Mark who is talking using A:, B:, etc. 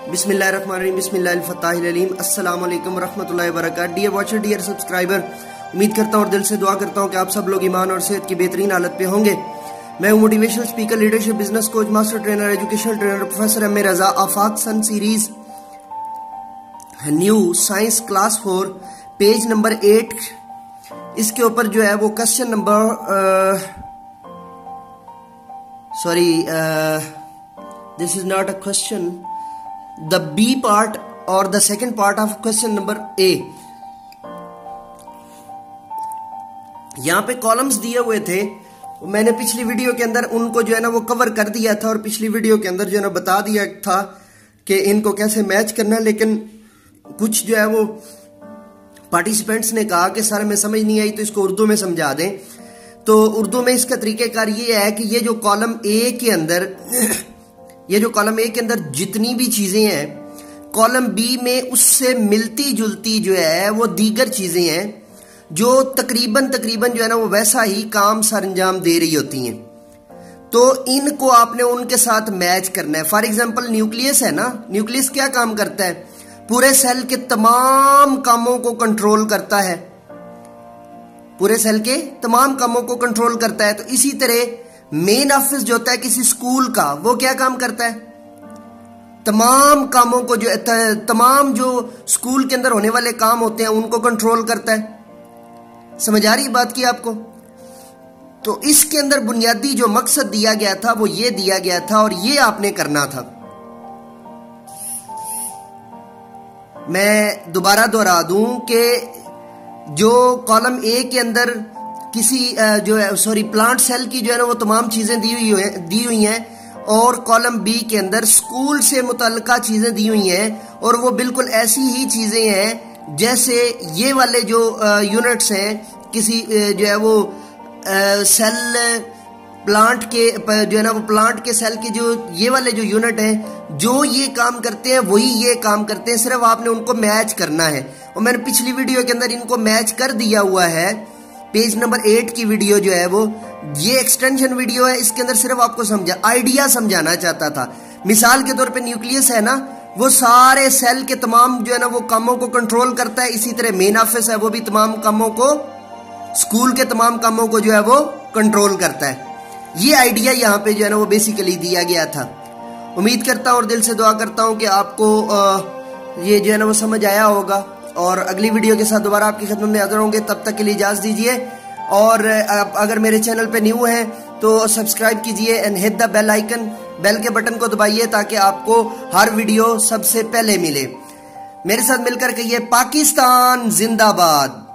A: बिस्मिल्लाहिर्रहमानिर्रहीम बिस्मिल्लाहिल-फत्ताहिल-अलीम अस्सलाम वालेकुम वरहमतुल्लाहि वबरकातुहू। डियर वॉचर, डियर सब्सक्राइबर, उम्मीद करता हूँ और दिल से दुआ करता हूँ कि आप सब लोग ईमान और सेहत की बेहतरीन हालत पे होंगे। मैं हूँ motivational speaker, leadership, business coach, master trainer, educational trainer, professor M A Raza. Afaq sun series new science class 4 page number 8, इसके ऊपर जो है वो question number this is not a question, the B part or the second part of question number A। यहाँ पे columns दिए हुए थे, मैंने पिछली वीडियो के अंदर उनको जो है ना वो कवर कर दिया था और पिछली वीडियो के अंदर जो है ना बता दिया था कि इनको कैसे मैच करना है। लेकिन कुछ जो है वो पार्टिसिपेंट्स ने कहा कि सर हमें समझ नहीं आई तो इसको उर्दू में समझा दें। तो उर्दू में इसका तरीकेकार ये है कि ये जो कॉलम ए के अंदर जितनी भी चीजें हैं, कॉलम बी में उससे मिलती जुलती जो है वो दीगर चीजें हैं जो तकरीबन जो है ना वो वैसा ही काम सरंजाम दे रही होती हैं। तो इनको आपने उनके साथ मैच करना है। फॉर एग्जाम्पल न्यूक्लियस है ना, न्यूक्लियस क्या काम करता है? पूरे सेल के तमाम कामों को कंट्रोल करता है, पूरे सेल के तमाम कामों को कंट्रोल करता है। तो इसी तरह मेन ऑफिस जो होता है किसी स्कूल का, वो क्या काम करता है? तमाम कामों को तमाम जो स्कूल के अंदर होने वाले काम होते हैं उनको कंट्रोल करता है। समझ आ रही बात की आपको? तो इसके अंदर बुनियादी जो मकसद दिया गया था वो ये दिया गया था और ये आपने करना था। मैं दोबारा दोहरा दूं कि जो कॉलम ए के अंदर किसी प्लांट सेल की जो है ना वो तमाम चीजें दी हुई हैं और कॉलम बी के अंदर स्कूल से मुतल्लिका चीजें दी हुई हैं और वो बिल्कुल ऐसी ही चीजें हैं जैसे ये वाले जो यूनिट्स हैं किसी जो है वो सेल प्लांट के जो है ना वो प्लांट के सेल के जो ये वाले जो यूनिट हैं जो ये काम करते हैं वही ये काम करते हैं, सिर्फ आपने उनको मैच करना है। और मैंने पिछली वीडियो के अंदर इनको मैच कर दिया हुआ है। पेज नंबर 8 की वीडियो जो है वो ये एक्सटेंशन वीडियो है, इसके अंदर सिर्फ आपको आइडिया समझाना चाहता था। मिसाल के तौर पे न्यूक्लियस है ना, वो सारे सेल के तमाम जो है ना वो कामों को कंट्रोल करता है। इसी तरह मेन ऑफिस है वो भी तमाम कामों को, स्कूल के तमाम कामों को जो है वो कंट्रोल करता है। ये आइडिया यहाँ पे जो है ना वो बेसिकली दिया गया था। उम्मीद करता हूँ और दिल से दुआ करता हूँ कि आपको ये जो है ना वो समझ आया होगा और अगली वीडियो के साथ दोबारा आपकी खिदमत में हाजिर होंगे। तब तक के लिए इजाजत दीजिए और अगर मेरे चैनल पे न्यू हैं तो सब्सक्राइब कीजिए and hit the bell icon, bell के बटन को दबाइए ताकि आपको हर वीडियो सबसे पहले मिले। मेरे साथ मिलकर कहिए पाकिस्तान जिंदाबाद।